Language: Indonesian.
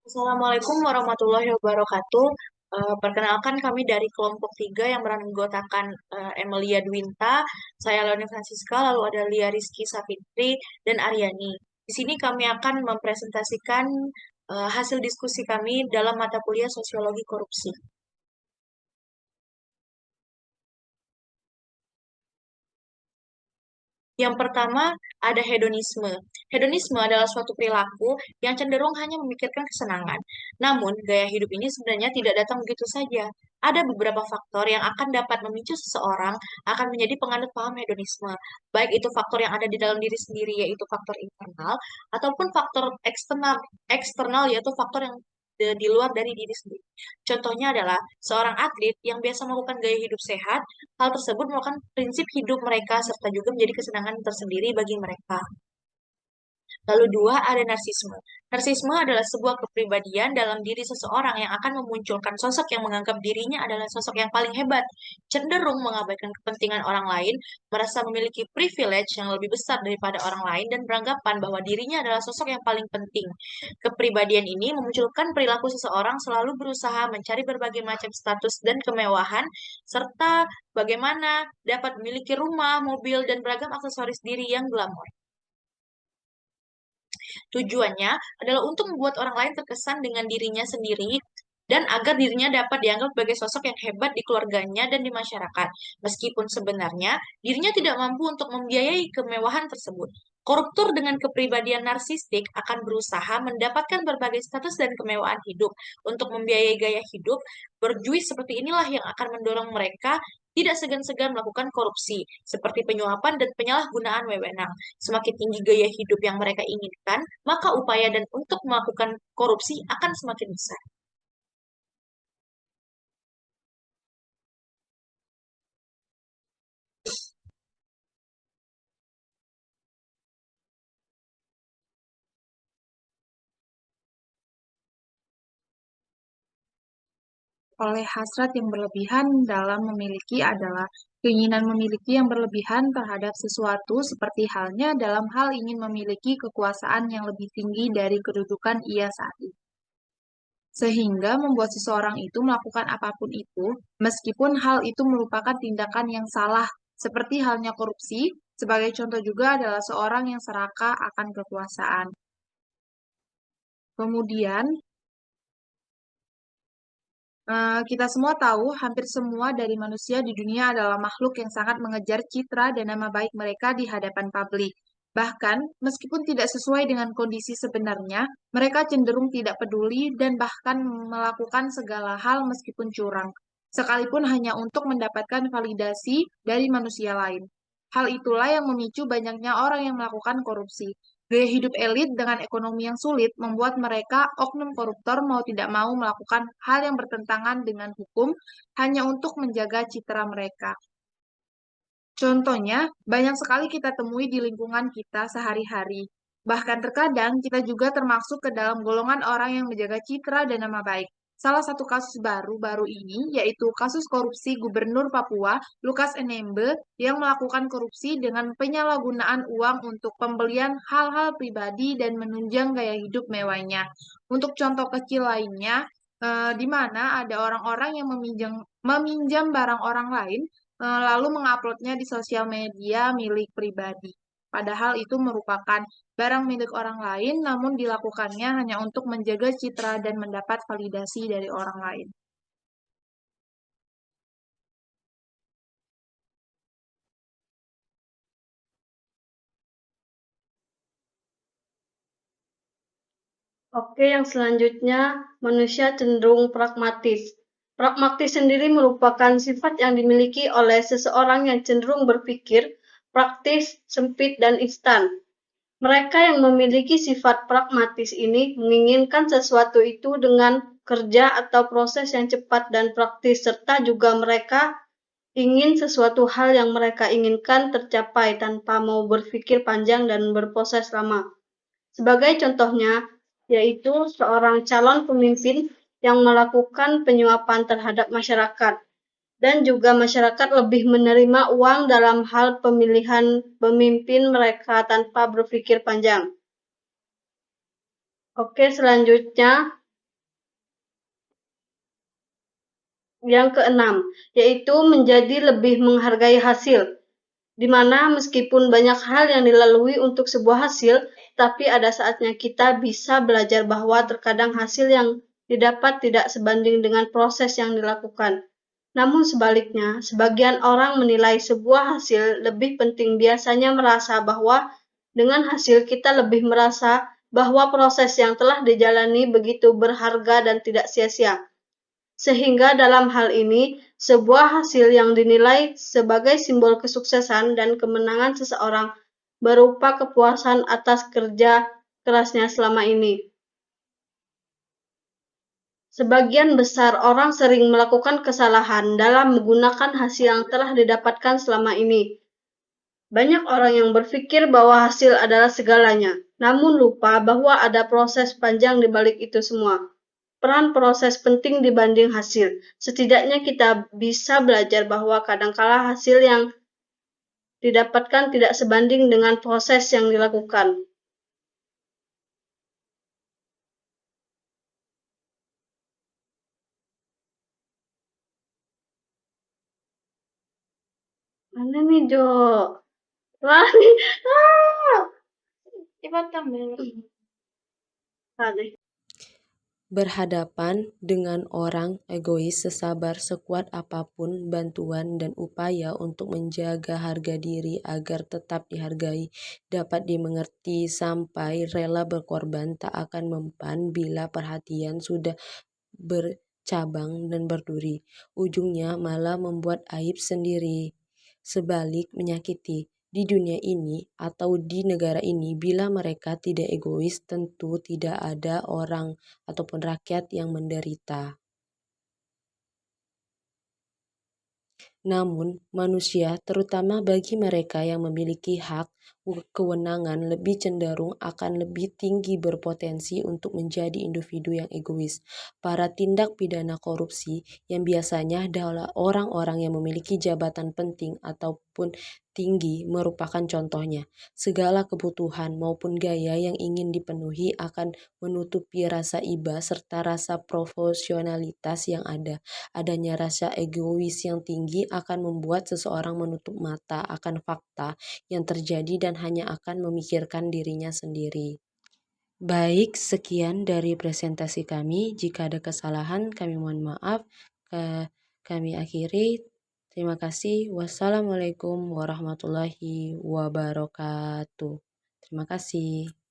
Assalamualaikum warahmatullahi wabarakatuh. Perkenalkan kami dari kelompok 3 yang beranggotakan Emilia Dwinta, saya Leonie Francisca, lalu ada Lia Rizky Safitri, dan Aryani. Di sini kami akan mempresentasikan hasil diskusi kami dalam mata kuliah Sosiologi Korupsi. Yang pertama, ada hedonisme. Hedonisme adalah suatu perilaku yang cenderung hanya memikirkan kesenangan. Namun, gaya hidup ini sebenarnya tidak datang begitu saja. Ada beberapa faktor yang akan dapat memicu seseorang akan menjadi penganut paham hedonisme. Baik itu faktor yang ada di dalam diri sendiri, yaitu faktor internal, ataupun faktor eksternal yaitu faktor yang di luar dari diri sendiri. Contohnya adalah seorang atlet yang biasa melakukan gaya hidup sehat. Hal tersebut merupakan prinsip hidup mereka serta juga menjadi kesenangan tersendiri bagi mereka. Lalu dua, ada narsisme. Narsisme adalah sebuah kepribadian dalam diri seseorang yang akan memunculkan sosok yang menganggap dirinya adalah sosok yang paling hebat, cenderung mengabaikan kepentingan orang lain, merasa memiliki privilege yang lebih besar daripada orang lain, dan beranggapan bahwa dirinya adalah sosok yang paling penting. Kepribadian ini memunculkan perilaku seseorang selalu berusaha mencari berbagai macam status dan kemewahan, serta bagaimana dapat memiliki rumah, mobil, dan beragam aksesoris diri yang glamor. Tujuannya adalah untuk membuat orang lain terkesan dengan dirinya sendiri dan agar dirinya dapat dianggap sebagai sosok yang hebat di keluarganya dan di masyarakat. Meskipun sebenarnya dirinya tidak mampu untuk membiayai kemewahan tersebut. Koruptor dengan kepribadian narsistik akan berusaha mendapatkan berbagai status dan kemewahan hidup. Untuk membiayai gaya hidup, berjuis seperti inilah yang akan mendorong mereka tidak segan-segan melakukan korupsi, seperti penyuapan dan penyalahgunaan wewenang. Semakin tinggi gaya hidup yang mereka inginkan, maka upaya dan untuk melakukan korupsi akan semakin besar. Oleh hasrat yang berlebihan dalam memiliki adalah keinginan memiliki yang berlebihan terhadap sesuatu seperti halnya dalam hal ingin memiliki kekuasaan yang lebih tinggi dari kedudukan ia saat ini. Sehingga membuat seseorang itu melakukan apapun itu, meskipun hal itu merupakan tindakan yang salah, seperti halnya korupsi, sebagai contoh juga adalah seorang yang serakah akan kekuasaan. Kemudian, kita semua tahu, hampir semua dari manusia di dunia adalah makhluk yang sangat mengejar citra dan nama baik mereka di hadapan publik. Bahkan, meskipun tidak sesuai dengan kondisi sebenarnya, mereka cenderung tidak peduli dan bahkan melakukan segala hal meskipun curang, sekalipun hanya untuk mendapatkan validasi dari manusia lain. Hal itulah yang memicu banyaknya orang yang melakukan korupsi. Gaya hidup elit dengan ekonomi yang sulit membuat mereka, oknum koruptor, mau tidak mau melakukan hal yang bertentangan dengan hukum hanya untuk menjaga citra mereka. Contohnya, banyak sekali kita temui di lingkungan kita sehari-hari. Bahkan terkadang kita juga termasuk ke dalam golongan orang yang menjaga citra dan nama baik. Salah satu kasus baru-baru ini yaitu kasus korupsi Gubernur Papua, Lukas NMB, yang melakukan korupsi dengan penyalahgunaan uang untuk pembelian hal-hal pribadi dan menunjang gaya hidup mewahnya. Untuk contoh kecil lainnya, di mana ada orang-orang yang meminjam barang orang lain lalu menguploadnya di sosial media milik pribadi. Padahal itu merupakan barang milik orang lain, namun dilakukannya hanya untuk menjaga citra dan mendapat validasi dari orang lain. Oke, yang selanjutnya, manusia cenderung pragmatis. Pragmatis sendiri merupakan sifat yang dimiliki oleh seseorang yang cenderung berpikir praktis, sempit, dan instan. Mereka yang memiliki sifat pragmatis ini menginginkan sesuatu itu dengan kerja atau proses yang cepat dan praktis, serta juga mereka ingin sesuatu hal yang mereka inginkan tercapai tanpa mau berpikir panjang dan berproses lama. Sebagai contohnya, yaitu seorang calon pemimpin yang melakukan penyuapan terhadap masyarakat, dan juga masyarakat lebih menerima uang dalam hal pemilihan pemimpin mereka tanpa berpikir panjang. Oke, selanjutnya, Yang keenam, yaitu menjadi lebih menghargai hasil, di mana meskipun banyak hal yang dilalui untuk sebuah hasil, tapi ada saatnya kita bisa belajar bahwa terkadang hasil yang didapat tidak sebanding dengan proses yang dilakukan. Namun sebaliknya, sebagian orang menilai sebuah hasil lebih penting, biasanya merasa bahwa dengan hasil kita lebih merasa bahwa proses yang telah dijalani begitu berharga dan tidak sia-sia. Sehingga dalam hal ini, sebuah hasil yang dinilai sebagai simbol kesuksesan dan kemenangan seseorang berupa kepuasan atas kerja kerasnya selama ini. Sebagian besar orang sering melakukan kesalahan dalam menggunakan hasil yang telah didapatkan selama ini. Banyak orang yang berpikir bahwa hasil adalah segalanya, namun lupa bahwa ada proses panjang di balik itu semua. Peran proses penting dibanding hasil. Setidaknya kita bisa belajar bahwa kadangkala hasil yang didapatkan tidak sebanding dengan proses yang dilakukan. Mana nih, Jo? Wah, nih. Cepat tambah. Ada. Berhadapan dengan orang egois, sesabar sekuat apapun bantuan dan upaya untuk menjaga harga diri agar tetap dihargai dapat dimengerti sampai rela berkorban tak akan mempan bila perhatian sudah bercabang dan berduri. Ujungnya malah membuat aib sendiri. Sebalik menyakiti. Di dunia ini atau di negara ini, bila mereka tidak egois, tentu tidak ada orang ataupun rakyat yang menderita. Namun, manusia, terutama bagi mereka yang memiliki hak kewenangan, lebih cenderung akan lebih tinggi berpotensi untuk menjadi individu yang egois. Para tindak pidana korupsi yang biasanya adalah orang-orang yang memiliki jabatan penting ataupun tinggi merupakan contohnya. Segala kebutuhan maupun gaya yang ingin dipenuhi akan menutupi rasa iba serta rasa profesionalitas yang ada. Adanya rasa egois yang tinggi akan membuat seseorang menutup mata akan fakta yang terjadi dan hanya akan memikirkan dirinya sendiri. Baik, sekian dari presentasi kami. Jika ada kesalahan, kami mohon maaf. Kami akhiri. Terima kasih. Wassalamualaikum warahmatullahi wabarakatuh. Terima kasih.